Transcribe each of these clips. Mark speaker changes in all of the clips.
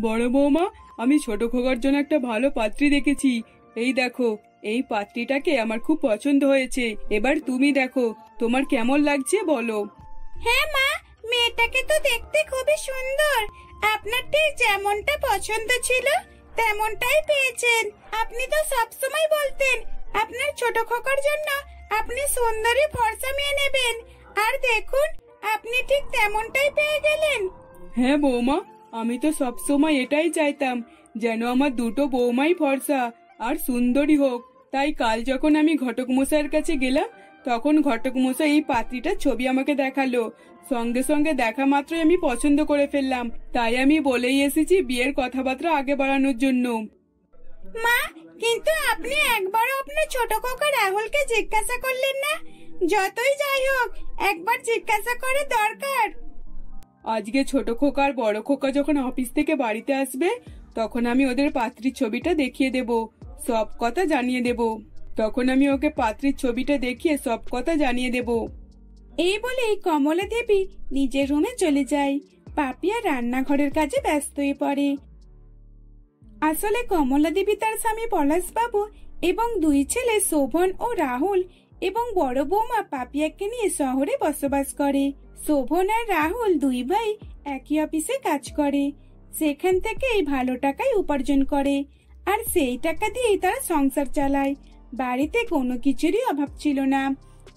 Speaker 1: বড় বৌমা, আমি ছোট খোকার জন্য একটা ভালো পাত্রী দেখেছি। এই দেখো, এই পাত্রীটাকে আমার খুব পছন্দ হয়েছে। এবার তুমি দেখো তোমার কেমন লাগছে বলো।
Speaker 2: হ্যাঁ মা, মেয়েটাকে তো দেখতে খুবই সুন্দর। আপনার ঠিক যেমনটা পছন্দ ছিল তেমনটাই পেয়েছেন। আপনি তো সবসময় বলতেন আপনার ছোট খোকার জন্য আপনি সুন্দরী ফর্সা মেয়ে নেবেন, আর দেখুন আপনি ঠিক তেমনটাই পেয়ে গেলেন।
Speaker 1: হ্যাঁ বৌমা, আমি তো সবসময় এটাই চাইতাম, যেন আমার দুটো বৌমাই ফর্সা আর সুন্দরী হোক। তাই কাল যখন আমি ঘটক মশাইয়ের কাছে গেলাম, তখন ঘটক মশাই এই পাত্রীটার ছবি আমাকে দেখালো। সঙ্গে সঙ্গে দেখা মাত্রই আমি পছন্দ করে ফেললাম। তাই আমি বলেই এসেছি বিয়ের কথাবার্তা আগে বাড়ানোর জন্য।
Speaker 2: মা, কিন্তু আপনি একবারও আপনার ছোট খোকা রাহুলকে জিজ্ঞাসা করলেন না? যতই যাই হোক, একবার জিজ্ঞাসা করে দরকার।
Speaker 1: আজকে ছোট খোকা আর বড় খোকা যখন অফিস থেকে বাড়িতে আসবে, তখন আমি ওদের পাত্রীর ছবিটা দেখিয়ে দেব, সব কথা জানিয়ে দেব। তখন আমি ওকে পাত্রীর ছবিটা দেখিয়ে সব কথা জানিয়ে দেব।
Speaker 2: এই বলে কমলা দেবী নিজের রুমে চলে যায়। পাপিয়া রান্নাঘরের কাজে ব্যস্ত হয়ে পড়ে। আসলে কমলা দেবী তার স্বামী পলাশবাবু এবং দুই ছেলে শোভন ও রাহুল এবং বড় বৌমা পাপিয়াকে নিয়ে শহরে বসবাস করে। শোভন আর রাহুল দুই ভাই একই অফিসে কাজ করে। সেখান থেকেই ভালো টাকায় উপার্জন করে, আর সেই টাকা দিয়েই তারা সংসার চালায়। বাড়িতে কোনো কিছুরই অভাব ছিল না।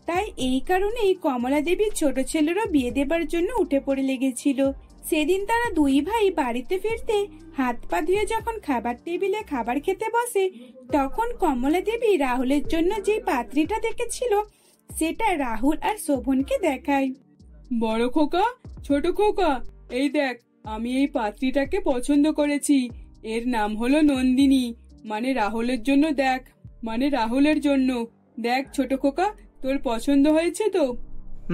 Speaker 2: তাই এই কারণেই কমলা দেবীর ছোট ছেলেরও বিয়ে দেবার জন্য উঠে পড়ে লেগেছিল। সেদিন তারা দুই ভাই বাড়িতে ফিরতে হাত পা ধুয়ে যখন খাবার টেবিলে খাবার খেতে বসে, তখন কমলা দেবী রাহুলের জন্য যে পাত্রীটা দেখেছিল সেটা রাহুল আর শোভনকে দেখায়।
Speaker 1: বড় খোকা, ছোট খোকা, এই দেখ, আমি এই পাত্রীটাকে পছন্দ করেছি। এর নাম হলো নন্দিনী, মানে রাহুলের জন্য। দেখ, মানে রাহুলের জন্য। দেখ ছোট খোকা, তোর পছন্দ হয়েছে তো?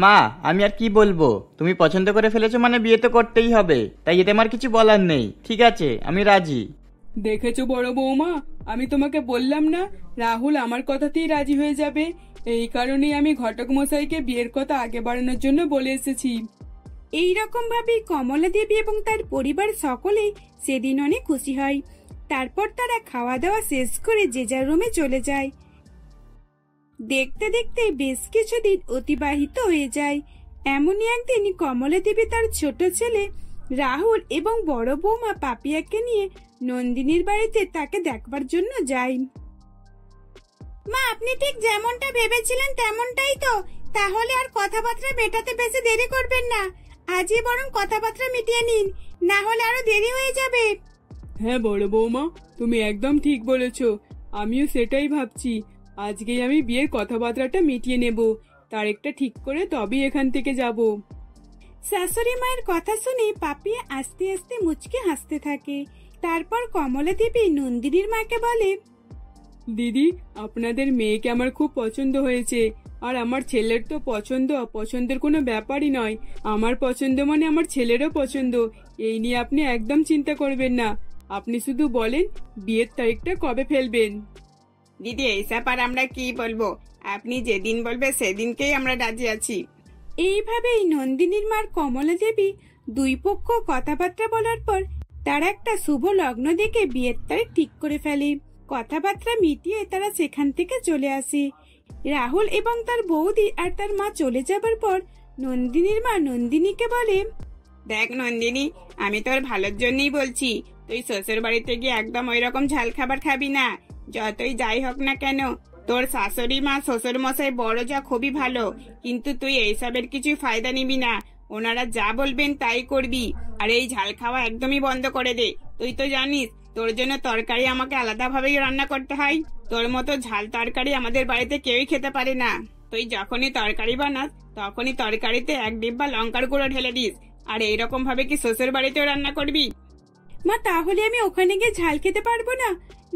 Speaker 3: মা, আমি আর কি বলবো, তুমি পছন্দ করে ফেলেছো মানে বিয়ে তো করতেই হবে, তাই এতে আমার কিছু বলার নেই। ঠিক আছে, আমি রাজি।
Speaker 1: দেখেছো বড় বৌমা, আমি তোমাকে বললাম না রাহুল আমার কথাতেই রাজি হয়ে যাবে। এই কারণেই আমি ঘটক মশাইকে বিয়ের কথা আগে বাড়ানোর জন্য বলে এসেছি।
Speaker 2: এইরকম ভাবে কমলা দেবী এবং তার পরিবার সকলেই সেদিন অনেক খুশি হয়। তারপর তারা খাওয়া দাওয়া শেষ করে যে যার রুমে চলে যায়। দেখতে দেখতে বেশ কিছুদিন অতিবাহিত হয়ে যায়। এমনই একদিন কমলা দেবী তার ছোট ছেলে রাহুল এবং বড় বৌমা পাপিয়াকে নিয়ে নন্দিনীর বাড়িতে তাকে দেখবার জন্য যায়। মা, আপনি ঠিক যেমনটা ভেবেছিলেন তেমনটাই তো? তাহলে আর কথাবার্তা মেটাতে বেশি দেরি করবেন না, আজই বরং কথাবার্তা মিটিয়ে নিন, না হলে আরো দেরি হয়ে যাবে।
Speaker 1: হ্যাঁ বড় বৌমা, তুমি একদম ঠিক বলেছো। আমিও সেটাই ভাবছি। আজকেই আমি বিয়ের কথাবার্তাটা মিটিয়ে নেব, তারিখটা ঠিক করে তবেই এখান থেকে যাব।
Speaker 2: শাশুড়ি মায়ের কথা শুনে পাপিয়া আস্তে আস্তে মুচকে হাসতে থাকে। তারপর কমলা দেবী নন্দিনীর মাকে বলে,
Speaker 1: দিদি, আপনাদের মেয়েকে আমার খুব পছন্দ হয়েছে। আর আমার ছেলের তো পছন্দ অপছন্দের কোনো ব্যাপারই নয়। আমার পছন্দ মানে আমার ছেলেরও পছন্দ। এই নিয়ে আপনি একদম চিন্তা করবেন না। আপনি শুধু বলেন বিয়ের তারিখটা কবে ফেলবেন।
Speaker 4: দিদি, এইসব আর আমরা কি বলবো, আপনি যেদিন বলবে সেদিনকেই আমরা রাজি আছি।
Speaker 2: এইভাবেই নন্দিনীর মার কমলা দেবী দুই পক্ষ কথাবার্তা বলার পর তারা একটা শুভ লগ্ন দেখে বিয়ের তারিখ ঠিক করে ফেলে। কথাবার্তা মিটিয়ে তারা সেখান থেকে চলে আসে। রাহুল এবং তার বৌদি আর তার মা চলে যাবার পর নন্দিনীর মা নন্দিনীকে বলে,
Speaker 4: দেখ নন্দিনী, আমি তোর ভালোর জন্যই বলছি, তুই শ্বশুর বাড়িতে গিয়ে একদম ওই রকম ঝাল খাবার খাবি না। যতই যাই হোক না কেন, তোর শাশুড়ি মা শ্বশুর মশাই বড় যা খুবই ভালো, কিন্তু তুই এইসবের কিছু ফায়দা নিবি না। ওনারা যা বলবেন তাই করবি। আর এই ঝাল খাওয়া একদমই বন্ধ করে দে। তুই তো জানিস তোর জন্য তরকারি আমাকে আলাদা ভাবেই রান্না করতে হয়। তোর মতো ঝাল তরকারি আমাদের বাড়িতে কেউই খেতে পারে না। তুই যখনই তরকারি বানাস তখনই তরকারিতে এক ডিব্বা লঙ্কার গুঁড়ো ঢেলে দিস। আর এইরকম ভাবে কি শ্বশুর বাড়িতেও রান্না করবি?
Speaker 2: মা, তাহলে আমি ওখানে গিয়ে ঝাল খেতে পারবো না?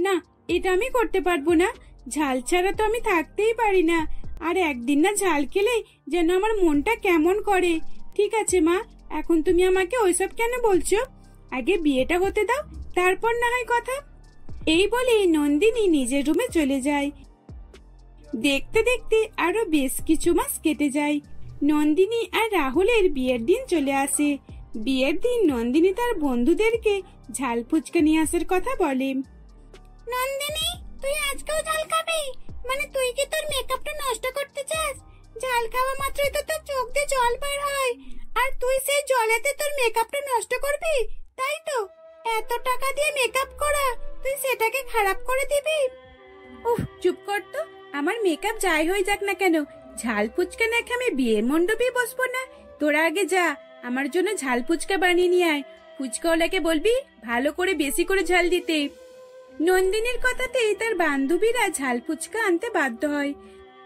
Speaker 2: না, এটা আমি করতে পারবো না। ঝাল ছাড়া তো আমি থাকতেই পারি না। আর একদিন না ঝাল খেলেই যেন আমার মনটা কেমন করে। ঠিক আছে মা, এখন তুমি আমাকে ওইসব কেন বলছো? আগে বিয়েটা হতে দাও, তারপর না হয় কথা। এই বলে নন্দিনী নিজের রুমে চলে যায়। দেখতে দেখতে আরো বেশ কিছু মাস কেটে যায়। নন্দিনী আর রাহুলের বিয়ের দিন চলে আসে। বিয়ের দিন নন্দিনী তার বন্ধুদেরকে ঝাল ফুচকা নিয়ে আসার কথা বলে। নন্দিনী, তুই আজকেও ঝাল খাবি? মানে তুই কি তোর মেকআপটা নষ্ট করতে চাস? ঝাল খাওয়া মাত্রই তো তোর চোখ দিয়ে জল বের হয়, আর তুই সেই জলেতে তোর মেকআপটা নষ্ট করবি, তাই তো? এত টাকা দিয়ে মেকআপ করা, তুই সেটাকে খারাপ করে দিবি? উফ, চুপ কর তো। আমার মেকআপ যাই হয়ে যাক না কেন, ঝাল ফুচকা না খেয়ে আমি বিয়ের মণ্ডপে বসবো না। তোরা আগে যা, আমার জন্য ঝাল ফুচকা বানিয়ে নিয়ে আয়। ফুচকাওয়ালাকে বলবি ভালো করে বেশি করে ঝাল দিতে। নন্দিনীর কথাতেই তার বান্ধবীরা ঝাল ফুচকা আনতে বাধ্য হয়।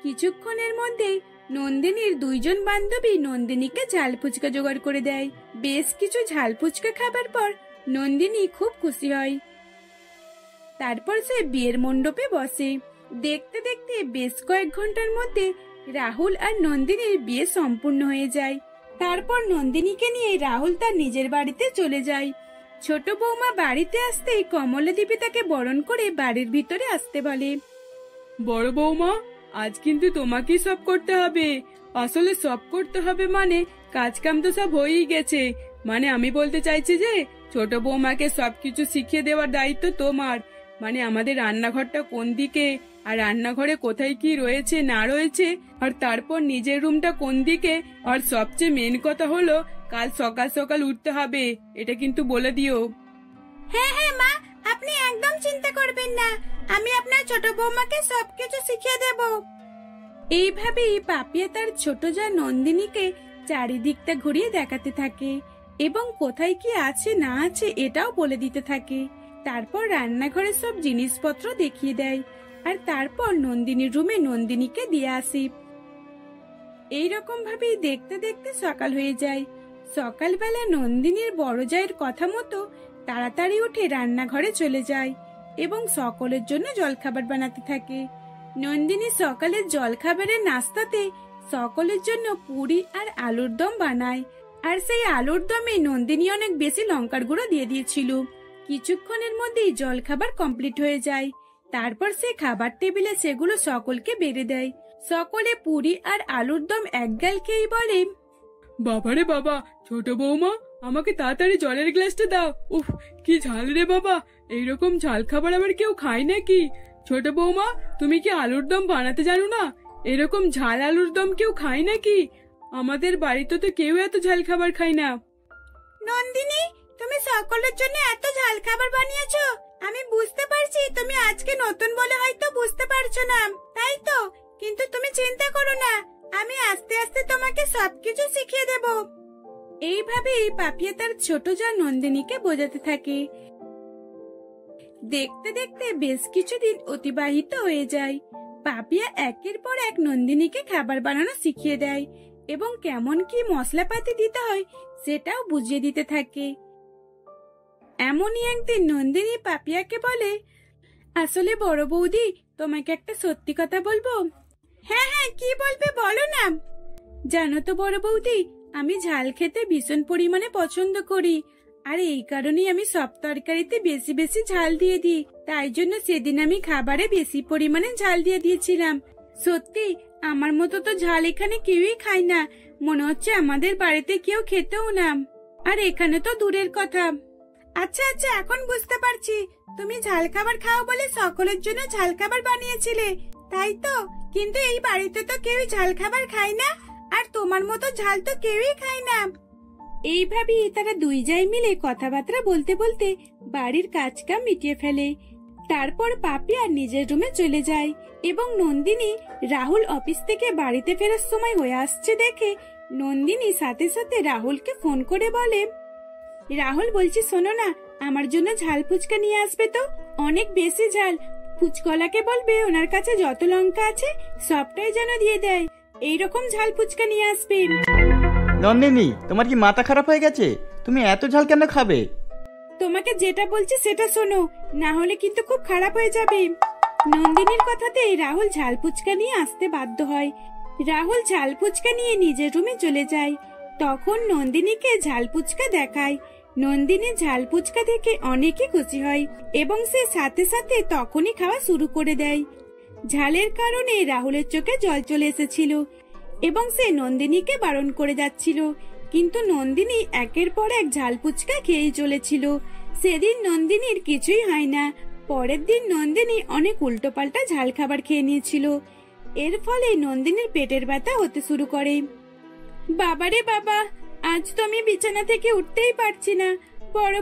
Speaker 2: কিছুক্ষণের মধ্যেই নন্দিনীর দুইজন বান্ধবী নন্দিনীকে ঝাল ফুচকা জোগাড় করে দেয়। বেশ কিছু ঝাল ফুচকা খাবার পর নন্দিনী খুব খুশি হয়। তারপর সে বিয়ের মণ্ডপে বসে। দেখতে দেখতে বেশ কয়েক ঘন্টার মধ্যে রাহুল আর নন্দিনীর বিয়ে সম্পূর্ণ হয়ে যায়। তারপর নন্দিনীকে নিয়ে রাহুল তার নিজের বাড়িতে চলে যায়। ছোট বৌমা বাড়িতে আসতেই কমলা দেবী তাকে বরণ করে বাড়ির ভিতরে আসতে বলে।
Speaker 1: বড় বৌমা, আজ কিন্তু তোমাকেই সব করতে হবে। আসলে সব করতে হবে মানে কাজ কাম তো সব হয়েই গেছে। মানে আমি বলতে চাইছি যে ছোট বৌমাকে সবকিছু শিখিয়ে দেওয়ার দায়িত্ব তোমার। মানে আমাদের রান্নাঘরটা কোন দিকে, আর রান্নাঘরে কোথায় কি রয়েছে না রয়েছে, আর তারপর নিজের রুমটা কোন দিকে, আর সবচেয়ে মেন কথা হলো কাল সকাল সকাল উঠতে হবে, এটা কিন্তু বলে দিও।
Speaker 2: হ্যাঁ হ্যাঁ মা, আপনি একদম চিন্তা করবেন না, আমি আপনার ছোট বৌমাকে সবকিছু শিখিয়ে দেব। এইভাবেই পাপিয়া তার ছোট যা নন্দিনীকে চারিদিকটা ঘুরিয়ে দেখাতে থাকে এবং কোথায় কি আছে না আছে এটাও বলে দিতে থাকে। তারপর রান্নাঘরের সব জিনিসপত্র দেখিয়ে দেয়, আর তারপর নন্দিনীর রুমে নন্দিনীকে দিয়ে আসে। এইরকম ভাবেই দেখতে দেখতে সকাল হয়ে যায়। সকালবেলা নন্দিনীর বড় জায়ের কথা মতো তাড়াতাড়ি উঠে রান্নাঘরে চলে যায় এবং সকলের জন্য জলখাবার বানাতে থাকে। নন্দিনী সকালের জলখাবারের নাস্তাতে সকলের জন্য পুরি আর আলুর দম বানায়, আর সেই আলুর দমে নন্দিনী অনেক বেশি লঙ্কার গুঁড়ো দিয়ে দিয়েছিল। কিছুক্ষণের মধ্যেই জলখাবার কমপ্লিট হয়ে যায়। তারপর সে খাবার টেবিলে সেগুলো সকলকে বেড়ে দেয়। সকলে পুরি আর আলুর দম একগাল খেয়েই বলে,
Speaker 1: বাবারে বাবা, ছোট বৌমা আমাকে তাড়াতাড়ি জলের গ্লাসটা দাও। উফ, কি ঝাল রে বাবা, এইরকম ঝাল খাবার আবার কেউ খায় নাকি? ছোট বৌমা, তুমি কি আলুর দম বানাতে জানো না? এরকম ঝাল আলুর দম কেউ খায় নাকি? আমাদের বাড়িতে তো কেউ এত ঝাল খাবার খায় না।
Speaker 2: নন্দিনী, তুমি সকলের জন্য এত ঝাল খাবার বানিয়েছো। আমি বুঝতে পারছি তুমি আজকে নতুন বলে হয়তো বুঝতে পারছো না, তাই তো? কিন্তু তুমি চিন্তা করো না, আমি আস্তে আস্তে তোমাকে সবকিছু শিখিয়ে দেব। এইভাবেই পাপিয়া তার ছোট যা নন্দিনীকে বোঝাতে থাকে। দেখতে দেখতে বেশ কিছুদিন অতিবাহিত হয়ে যায়। পাপিয়া একের পর এক নন্দিনীকে খাবার বানানো শিখিয়ে দেয় এবং কেমন কি মশলাপাতি দিতে হয় সেটাও বুঝিয়ে দিতে থাকে। এমনই একদিন নন্দিনী পাপিয়াকে বলে, আসলে বড় বৌদি, তোমাকে একটা সত্যি কথা বলবো। হ্যাঁ হ্যাঁ, কি বলবে বলো না। জানো তো বড় বৌদি, আমি ঝাল খেতে ভীষণ পরিমাণে পছন্দ করি, আর এই কারণেই আমি সব তরকারিতে বেশি বেশি ঝাল দিয়ে দিই। তাই জন্য সেদিন আমি খাবারে বেশি পরিমাণে ঝাল দিয়ে দিয়েছিলাম। সত্যি, আমার মতো তো ঝাল এখানে কেউই খায় না। মনে হচ্ছে আমাদের বাড়িতে কেউ খেতেও না, আর এখানে তো দূরের কথা। আচ্ছা আচ্ছা, এখন বুঝতে পারছি, তুমি ঝাল খাবার খাও বলে সকলের জন্য ঝাল খাবার বানিয়েছিলে, তাই তো? কিন্তু এই বাড়িতে তো কেউই ঝাল খাবার খায় না, আর তোমার মতো ঝাল তো কেউই খায় না। এইভাবেই তারা দুই জায় মিলে কথাবার্তা বলতে বলতে বাড়ির কাজ কাম মিটিয়ে ফেলে। তারপর পাপিয়া নিজের রুমে চলে যায় এবং নন্দিনী রাহুল অফিস থেকে বাড়িতে ফেরার সময় হয়ে আসছে দেখে নন্দিনী সাথে সাথে রাহুলকে ফোন করে বলে, রাহুল বলছি, শোনো না, আমার জন্য ঝাল ফুচকা নিয়ে আসবে তো, অনেক বেশি ঝাল। ফুচকলাকে বলবে ওনার কাছে যত লঙ্কা আছে সবটাই যেন দিয়ে দেয়, এইরকম ঝাল ফুচকা নিয়ে আসবে।
Speaker 3: নন্দিনী, তোমার কি মাথা খারাপ হয়ে গেছে? তুমি এত ঝাল কেন খাবে?
Speaker 2: তোমাকে যেটা বলছি সেটা শোনো, না হলে কিন্তু খুব খারাপ হয়ে যাবে। নন্দিনীর কথাতে রাহুল ঝাল ফুচকা নিয়ে আসতে বাধ্য হয়। রাহুল ঝাল ফুচকা নিয়ে নিজের রুমে চলে যায়। তখন নন্দিনীকে ঝাল ফুচকা দেখায়। নন্দিনী ঝাল ফুচকা দেখে অনেকই খুশি হয় এবং সে সাথে সাথে তখনই খাওয়া শুরু করে দেয়। ঝালের কারণে রাহুলের চোখে জল চলে এসেছিল এবং সে নন্দিনীকে বারণ করে যাচ্ছিল, কিন্তু নন্দিনী একের পর এক ঝাল ফুচকা খেয়েই চলেছিল। সেদিন নন্দিনীর কিছুই হয় না। পরের দিন নন্দিনী অনেক উল্টোপাল্টা ঝাল খাবার খেয়ে নিয়েছিল। এর ফলে নন্দিনীর পেটের ব্যথা হতে শুরু করে। বাবারে বাবা, আজ তো আমি বিছানা থেকে উঠতেই পারছি না। বড়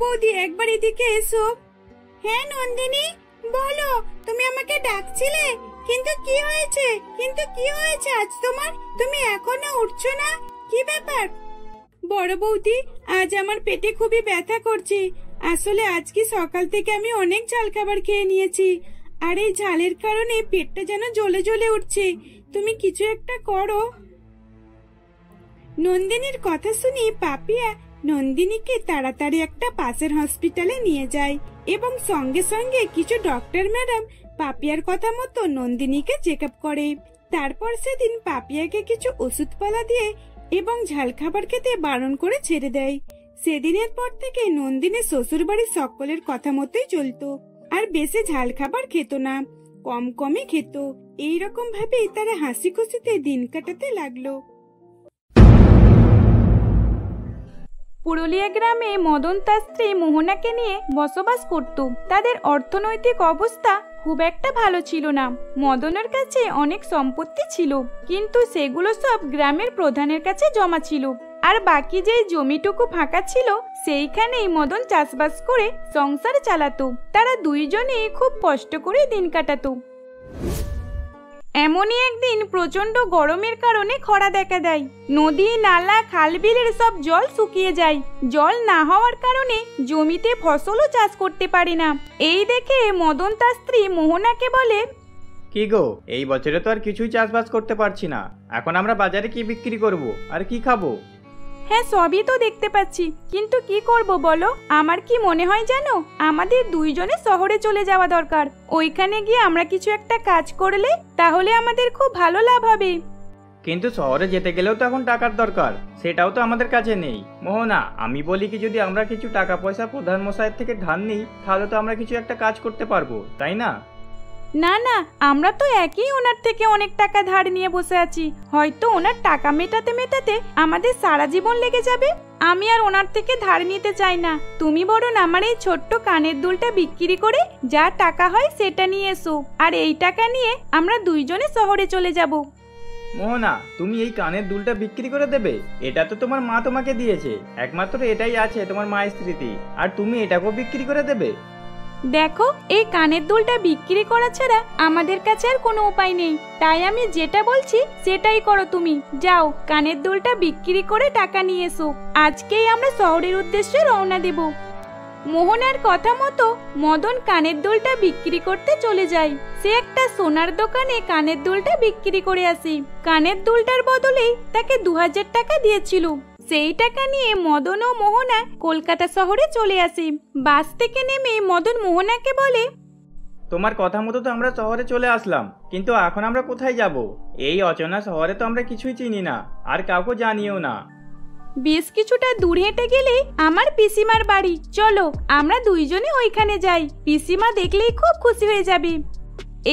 Speaker 2: বৌদি একবার এদিকে এসো। হ্যাঁ নন্দিনী, বলো, তুমি আমাকে ডাকছিলে? কিন্তু কি হয়েছে আজ তোমার? তুমি এখনো উঠছো না, কি ব্যাপার? বড় বৌদি, আজ আমার পেটে খুবই ব্যথা করছে। আসলে আজকে সকাল থেকে আমি অনেক ঝাল খাবার খেয়ে নিয়েছি, আর এই ঝালের কারণে পেটটা যেন জ্বলে জ্বলে উঠছে। তুমি কিছু একটা করো। নন্দিনীর কথা শুনে পাপিয়া নন্দিনীকে তাড়াতাড়ি একটা পাশের হসপিটালে নিয়ে যায় এবং সঙ্গে সঙ্গে কিছু ডক্টর ম্যাডাম পাপিয়ার কথা মতো নন্দিনীকে চেক আপ করে। তারপর সেদিন পাপিয়াকে কিছু ওষুধপালা দিয়ে এবং ঝাল খাবার খেতে বারণ করে ছেড়ে দেয়। সেদিনের পর থেকে নন্দিনী শ্বশুর বাড়ির সকলের কথা মতোই চলতো, আর বেশি ঝাল খাবার খেত না, কমই খেত। এইরকম ভাবেই তারা হাসি খুশিতে দিন কাটাতে লাগলো।
Speaker 5: পুরুলিয়া গ্রামে মদন তার স্ত্রী মোহনাকে নিয়ে বসবাস করত। তাদের অর্থনৈতিক অবস্থা খুব একটা ভালো ছিল না। মদনের কাছে অনেক সম্পত্তি ছিল, কিন্তু সেগুলো সব গ্রামের প্রধানের কাছে জমা ছিল, আর বাকি যেই জমিটুকু ফাঁকা ছিল সেইখানেই মদন চাষবাস করে সংসার চালাতো। তারা দুইজনেই খুব কষ্ট করে দিন কাটাতো। এমনই একদিন প্রচন্ড গরমের কারণে খরা দেখা দেয়। নদী, নালা, খাল, বিলের সব জল শুকিয়ে যায়। জল না হওয়ার কারণে জমিতে ফসলও চাষ করতে পারে না। এই দেখে মদন তার স্ত্রী মোহনাকে বলে,
Speaker 3: কি গো, এই বছরে তো আর কিছুই চাষবাস করতে পারছি না। এখন আমরা বাজারে কি বিক্রি করব আর কি খাবো?
Speaker 5: হ্যাঁ, সবই তো দেখতে পাচ্ছি, কিন্তু কি করব বলো? আমার কি মনে হয় জানো, আমাদের দুইজনে শহরে চলে যাওয়া দরকার। ওইখানে গিয়ে আমরা কিছু একটা কাজ করলে তাহলে আমাদের খুব ভালো লাভ হবে।
Speaker 3: কিন্তু শহরে যেতে গেলেও তো এখন টাকার দরকার, সেটাও তো আমাদের কাছে নেই। মোহনা, আমি বলি কি, যদি আমরা কিছু টাকা পয়সা প্রধান মশাইয়ের থেকে ধার নিই, তাহলে তো আমরা কিছু একটা কাজ করতে পারবো, তাই না?
Speaker 5: না না, আমরা তো একই ওনার থেকে অনেক টাকা ধার নিয়ে বসে আছি। হয়তো ওনার টাকা মেটাতে মেটাতে আমাদের সারা জীবন লেগে যাবে। আমি আর ওনার থেকে ধার নিতে চাই না। তুমি বরং আমার এই ছোট্ট কানের দুলটা বিক্রি করে যা টাকা হয় সেটা নিয়ে এসো, আর এই টাকা নিয়ে আমরা দুইজনে শহরে চলে যাব।
Speaker 3: মোহনা, তুমি এই কানের দুলটা বিক্রি করে দেবে? এটা তো তোমার মা তোমাকে দিয়েছে, একমাত্র এটাই আছে তোমার মায়ের স্মৃতি, আর তুমি এটাকেও বিক্রি করে দেবে?
Speaker 5: দেখো, এই কানের দুলটা বিক্রি করা ছাড়া আমাদের কাছে আর কোনো উপায় নেই। তাই আমি যেটা বলছি সেটাই করো। তুমি যাও, কানের দুলটা বিক্রি করে টাকা নিয়ে এসো। আজকেই আমরা শহরের উদ্দেশ্যে রওনা দেব। মোহনার কথা মতো মদন কানের দুলটা বিক্রি করতে চলে যায়। সে একটা সোনার দোকানে কানের দুলটা বিক্রি করে আসে। কানের দুলটার বদলেই তাকে 2000 টাকা দিয়েছিল। সেই টাকা নিয়ে মদন ও মোহনা কলকাতা শহরে চলে আসে। বাস থেকে নেমে মদন মোহনাকে বলে,
Speaker 3: তোমার কথা মতো তো আমরা শহরে চলে আসলাম, কিন্তু এখন আমরা কোথায় যাব? এই অচেনা শহরে তো আমরা কিছুই চিনি না, আর কাউকে জানিও না।
Speaker 5: বেশ কিছুটা দূর হেঁটে গেলে আমার পিসিমার বাড়ি, চলো আমরা দুইজনে ওইখানে যাই। পিসিমা দেখলেই খুব খুশি হয়ে যাবে।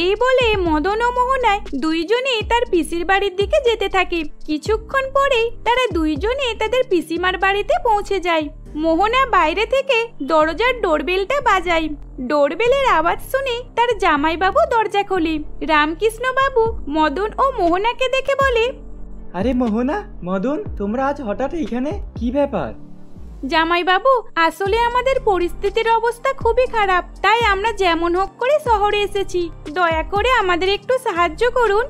Speaker 5: এই বলে মদন ও মোহনায় দুইজনে তার পিসির বাড়ির দিকে যেতে থাকে। কিছুক্ষণ পরেই তারা দুইজনে তাদের পিসিমার বাড়িতে পৌঁছে যায়। মোহনা বাইরে থেকে দরজার ডোরবেলটা বাজায়। ডোরবেলের আওয়াজ শুনে তার জামাইবাবু দরজা খোলে। রামকৃষ্ণ বাবু মদন ও মোহনাকে দেখে বলে,
Speaker 3: আরে মোহনা, মদন, তোমরা আজ হঠাৎ এইখানে, কি ব্যাপার?
Speaker 5: জামাইবাবু, আসলে আমাদের পরিস্থিতির অবস্থা খুবই খারাপ, তাই আমরা যেমন হোক করে শহরে এসেছি। দয়া করে আমাদের একটু সাহায্য করুন।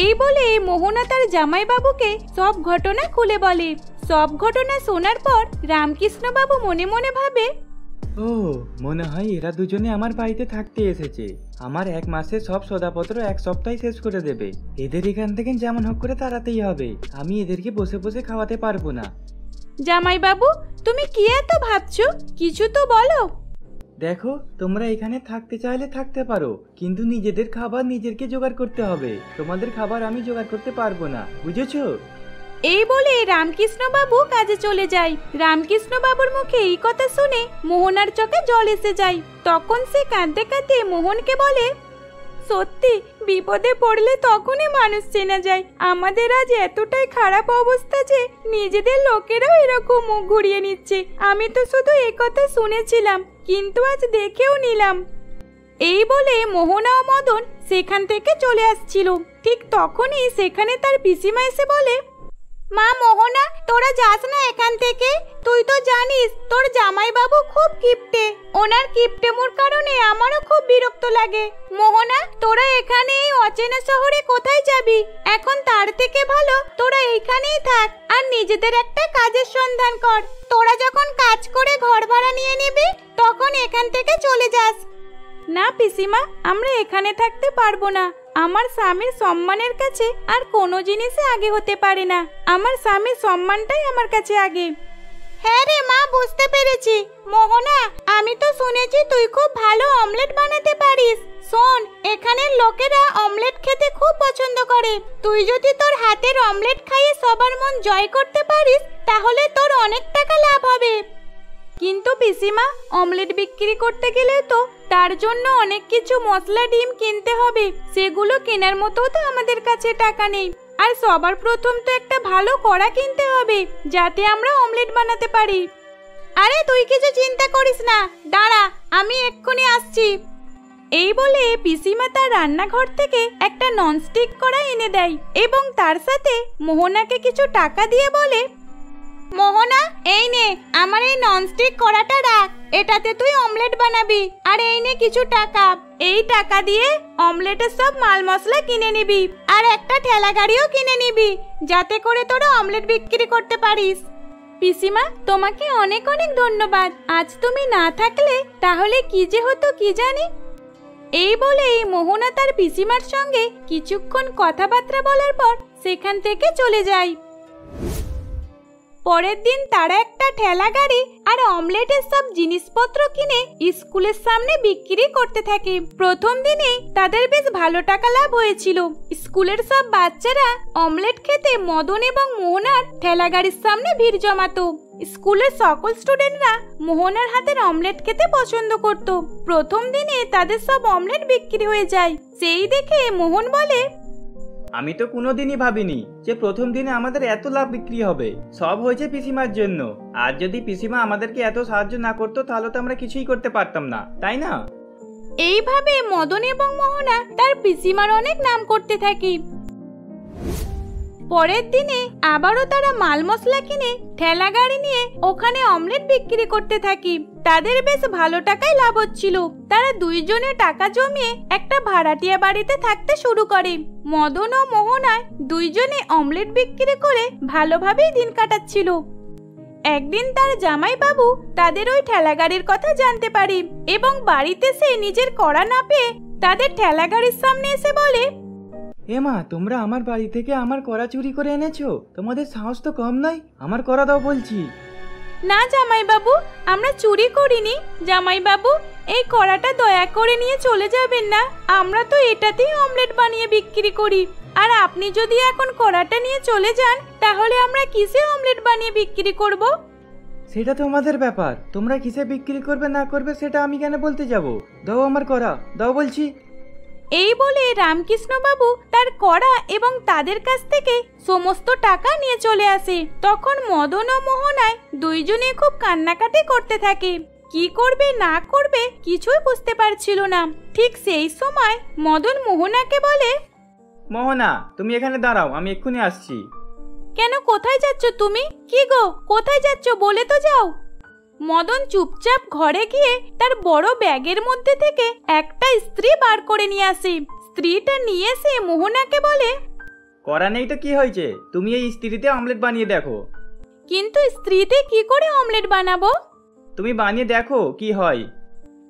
Speaker 5: এই বলে মোহনা তার জামাইবাবুকে সব ঘটনা খুলে বলে। সব ঘটনা শোনার পর রামকৃষ্ণ বাবু মনে মনে ভাবে,
Speaker 3: ও, মনে হয় এরা দুজনে আমার বাড়িতে থাকতে এসেছে। আমার 1 মাসের সব সদাপত্র 1 সপ্তাহে শেষ করে দেবে। এদের এখান থেকে যেমন হোক করে তাড়াতেই হবে। আমি এদেরকে বসে বসে খাওয়াতে পারবো না।
Speaker 5: জামাইবাবু, তুমি কি এত ভাবছো? কিছু তো বলো।
Speaker 3: দেখো, তোমরা এখানে থাকতে চাইলে থাকতে পারো, কিন্তু নিজেদের খাবার নিজেদেরকে জোগাড় করতে হবে। তোমাদের খাবার আমি জোগাড় করতে পারবো না, বুঝেছো?
Speaker 5: এই বলে রামকৃষ্ণ বাবু কাজে চলে যায়। রামকৃষ্ণ বাবুর মুখে এই কথা শুনে মোহনার চোখে জল এসে যায়। তখন সে কাঁদতে কাঁদতে মোহনকে বলে, সত্যি বিপদে পড়লে তখনই মানুষ চেনা যায়। আমাদের আজ এতটাই খারাপ অবস্থা যে নিজেদের লোকেরাও এরকম মুখ ঘুরিয়ে নিচ্ছে। আমি তো শুধু এই কথা শুনেছিলাম, কিন্তু আজ দেখেও নিলাম। এই বলে মোহনা ও মদন সেখান থেকে চলে আসছিল। ঠিক তখনই সেখানে তার পিসিমা এসে বলে, মা মোহনা, তোরা যাস না এখান থেকে। তুই তো জানিস তোর জামাইবাবু খুব কিপটে। ওনার কিপটেমোর কারণে আমারও খুব বিরক্ত লাগে। মোহনা, তোরা এখানে এই অচেনা শহরে কোথায় যাবি? এখন তার থেকে ভালো তোরা এইখানেই থাক আর নিজেদের একটা কাজের সন্ধান কর। তোরা যখন কাজ করে ঘর ভাড়া নিয়ে নিবি তখন এখান থেকে চলে যাস। না পিসিমা, আমরা এখানে থাকতে পারবো না। আমার স্বামীর সম্মানের কাছে আর কোনো জিনিসই আগে হতে পারে না। আমার স্বামীর সম্মানটাই আমার কাছে আগে। হ্যাঁ রে মা, বুঝতে পেরেছি। মোহনা, আমি তো শুনেছি তুই খুব ভালো অমলেট বানাতে পারিস। শোন, এখানের লোকেরা অমলেট খেতে খুব পছন্দ করে। তুই যদি তোর হাতের অমলেট খাইয়ে সবার মন জয় করতে পারিস তাহলে তোর অনেক টাকা লাভ হবে। কিন্তু পিসিমা, অমলেট বিক্রি করতে গেলে তো তার জন্য অনেক কিছু মশলা, ডিম কিনতে হবে। সেগুলো কেনার মতো তো আমাদের কাছে টাকা নেই। আর সবার প্রথম তো একটা ভালো কড়া কিনতে হবে যাতে আমরা অমলেট বানাতে পারি। আরে তুই কিছু চিন্তা করিস না, দাঁড়া, আমি এক্ষুনি আসছি। এই বলে পিসিমা তার রান্নাঘর থেকে একটা ননস্টিক কড়া এনে দেয় এবং তার সাথে মোহনাকে কিছু টাকা দিয়ে বলে, মোহনা, এই নে আমার এই ননস্টিক কড়াটা রাখ। এটাতে তুই অমলেট বানাবি। আর এই নে কিছু টাকা। এই টাকা দিয়ে অমলেটের সব মাল মশলা কিনে নিবি আর একটা ঠেলা গাড়িও কিনে নিবি যাতে করে তোরা অমলেট বিক্রি করতে পারিস। পিসিমা, তোমাকে অনেক অনেক ধন্যবাদ। আজ তুমি না থাকলে তাহলে কি যে হতো কি জানি। এই বলেই মোহনা তার পিসিমার সঙ্গে কিছুক্ষণ কথাবার্তা বলার পর সেখান থেকে চলে যায়। পরের দিন তারা একটা ঠেলা গাড়ি আর অমলেটের সব জিনিসপত্র কিনে স্কুলের সামনে বিক্রি করতে থাকে। প্রথম দিনে তাদের বেশ ভালো টাকা লাভ হয়েছিল। স্কুলের সব বাচ্চারা অমলেট খেতে মদন এবং মোহনার ঠেলা গাড়ির সামনে ভিড় জমাতো। স্কুলের সকল স্টুডেন্টরা মোহনার হাতের অমলেট খেতে পছন্দ করত। প্রথম দিনে তাদের সব অমলেট বিক্রি হয়ে যায়। সেই দেখে মোহন বলে,
Speaker 3: আমি তো কোনোদিনই ভাবিনি যে প্রথম দিনে আমাদের এত লাভ বিক্রি হবে। সব হয়েছে পিসিমার জন্য। আর যদি পিসিমা আমাদেরকে এত সাহায্য না করতো তাহলে তো আমরা কিছুই করতে পারতাম না, তাই না?
Speaker 5: এইভাবে মদন এবং মোহনা তার পিসিমার অনেক নাম করতে থাকে। পরের দিনে আবারও তারা মাল মশলা কিনে ঠেলা গাড়ি নিয়ে ওখানে অমলেট বিক্রি করতে থাকে। তাদের বেশ ভালো টাকায় লাভ হচ্ছিল। তারা দুইজনে টাকা জমিয়ে একটা ভাড়াটিয়া বাড়িতে থাকতে শুরু করে। মদন ও মোহনায় দুইজনে অমলেট বিক্রি করে ভালোভাবেই দিন কাটাচ্ছিল। একদিন তার জামাইবাবু তাদের ওই ঠেলা গাড়ির কথা জানতে পারে এবং বাড়িতে সে নিজের কড়া না পেয়ে তাদের ঠেলা গাড়ির সামনে এসে বলে,
Speaker 3: মা, তোমরা আমার বাড়ি থেকে আমার কড়া চুরি করে এনেছো? তোমাদের সাহস তো কম নয়। আমার কড়া দাও বলছি।
Speaker 5: না জামাইবাবু, আমরা চুরি করিনি। জামাইবাবু, এই কড়াটা দয়া করে নিয়ে চলে যাবেন না। আমরা তো এটাতেই অমলেট বানিয়ে বিক্রি করি। আর আপনি যদি এখন কড়াটা নিয়ে চলে যান তাহলে আমরা কিসে অমলেট বানিয়ে বিক্রি করব?
Speaker 3: সেটা তোমাদের ব্যাপার। তোমরা কিসে বিক্রি করবে না করবে সেটা আমি কেন বলতে যাব? দাও আমার কড়া, দাও বলছি।
Speaker 5: এই বলে রামকৃষ্ণ বাবু তার কড়া এবং তাদের কাছ থেকে সমস্ত টাকা নিয়ে চলে আসে। তখন মদন ও মোহনায় দুইজনে খুব কান্নাকাটি করতে থাকে। কি করবে না করবে কিছুই বুঝতে পারছিল না। ঠিক সেই সময় মদন মোহনাকে বলে,
Speaker 3: মোহনা, তুমি এখানে দাঁড়াও, আমি এক্ষুনি আসছি।
Speaker 5: কেন, কোথায় যাচ্ছ তুমি? কি গো, কোথায় যাচ্ছ বলে তো যাও। মদন চুপচাপ ঘরে গিয়ে তার বড় ব্যাগের মধ্যে থেকে একটা ইস্ত্রি বার করে নিয়ে আসে। স্ত্রীটা নিয়ে এসে মোহনাকে বলে,
Speaker 3: করা নেই তো কি হয়েছে, তুমি এই ইস্ত্রিতে অমলেট বানিয়ে দেখো।
Speaker 5: কিন্তু স্ত্রীতে কি করে অমলেট বানাবো?
Speaker 3: তুমি বানিয়ে দেখো কি হয়।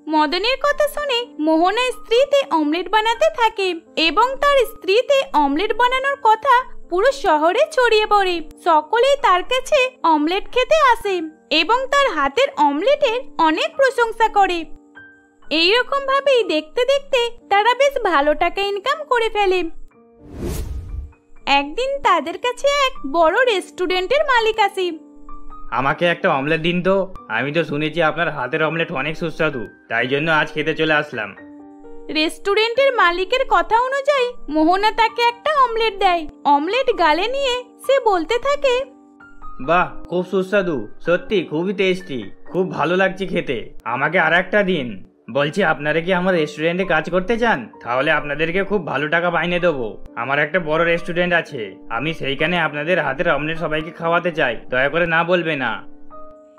Speaker 5: মদনের কথা শুনে মোহনা স্ত্রীতে অমলেট বানাতে থাকে এবং তার স্ত্রীতে অমলেট বানানোর কথা পুরো শহরে ছড়িয়ে পড়ে। সকলেই তার কাছে অমলেট খেতে আসে এবং তার হাতের অমলেটের অনেক প্রশংসা করে। এইরকম ভাবেই দেখতে দেখতে তারা বেশ ভালো টাকা ইনকাম করে ফেলে। একদিন তাদের কাছে এক বড় রেস্টুরেন্টের মালিক আসে।
Speaker 3: আমাকে একটা অমলেট দিন তো। আমি তো শুনেছি আপনার হাতের অমলেট অনেক সুস্বাদু, তাই জন্য আজ খেতে চলে আসলাম।
Speaker 5: রেস্টুরেন্টের মালিকের কথা অনুযায়ী মোহনা তাকে একটা অমলেট দেয়। অমলেট গালে নিয়ে সে বলতে থাকে,
Speaker 3: বাহ, খুব সুস্বাদু, সত্যি খুবই টেস্টি, খুব ভালো লাগছে খেতে। আমাকে আর একটা দিন। বলছি, আপনারা কি আমার রেস্টুরেন্টে কাজ করতে চান? তাহলে আপনাদেরকে খুব ভালো টাকা মাইনে দেবো। আমার একটা বড় রেস্টুরেন্ট আছে, আমি সেইখানে আপনাদের হাতের অমলেট সবাইকে খাওয়াতে চাই। দয়া করে না বলবে না।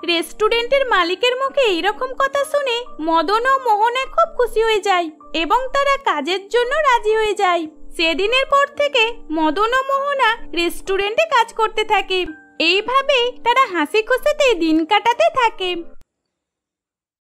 Speaker 5: রেস্টুরেন্টের মালিকের মুখে এইরকম কথা শুনে মদন ও মোহনা খুব খুশি হয়ে যায় এবং তারা কাজের জন্য রাজি হয়ে যায়। সেদিনের পর থেকে মদন ও মোহনা রেস্টুরেন্টে কাজ করতে থাকে। এইভাবেই তারা হাসি খুশিতে দিন কাটাতে থাকে।